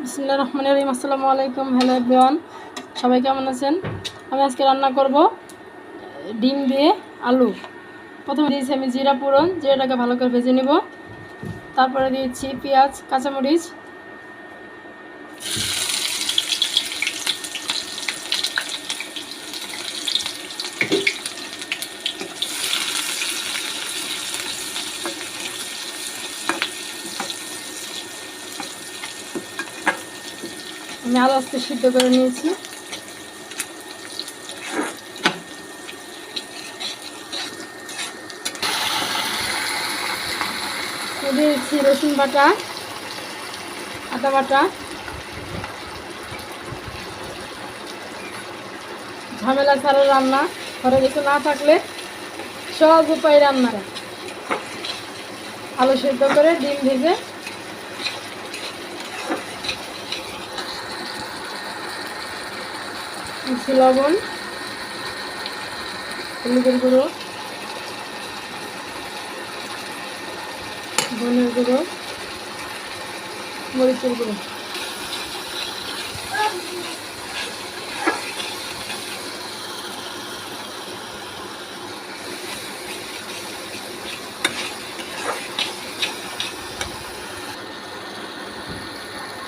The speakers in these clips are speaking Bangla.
বিসমিল্লাহির রহমানির রহিম। আসসালামু আলাইকুম। হ্যালো এভরিওয়ান, সবাই কেমন আছেন? আমি আজকে রান্না করব ডিম দিয়ে আলু। প্রথমে দিয়েছি আমি জিরা ফোড়ন, জিরাটাকে ভালো করে ভেজে নিব। তারপরে দিয়েছি পেঁয়াজ, কাঁচামরিচ, আমি আলু আস্তে সিদ্ধ করে নিয়েছি। দিয়েছি রসুন বাটা, আদা বাটা। ঝামেলা ছাড়া রান্না, ঘরে কিছু না থাকলে সহজ উপায় রান্নার। আলু সিদ্ধ করে ডিম ভেজে লবণ, হলুদের গুঁড়ো, ধনের গুঁড়ো, মরিচের গুঁড়ো।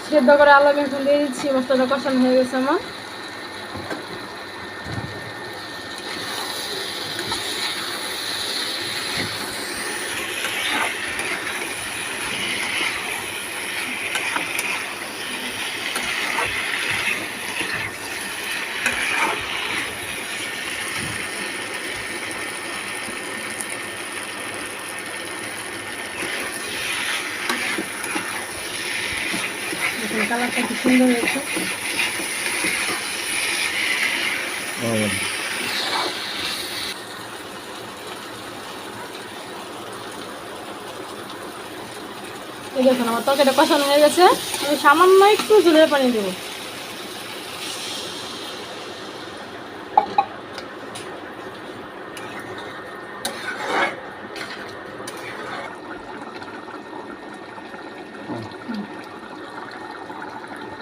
সেদ্ধ করে আলু আমি এখন দিয়ে দিচ্ছি। মশলাটা কষানো হয়ে গেছে আমার। কালারটা কি সুন্দর হয়েছে। এই দেখুন আমার তরকারিটা কষানো হয়ে গেছে। আমি সামান্য একটু ঝোলের পানি দেবো।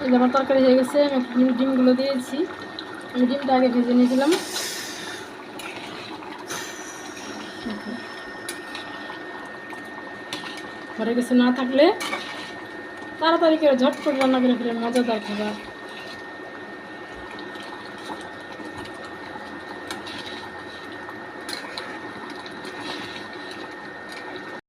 এই যে আমার তরকারি হয়ে গেছে। আমি ডিমগুলো দিয়েছি। আমি ডিমটা আগে ভেজে নিয়েছিলাম। ঘরে কিছু না থাকলে তাড়াতাড়ি করে ঝট করে রান্না করে ফেলে মজাদার খাবার।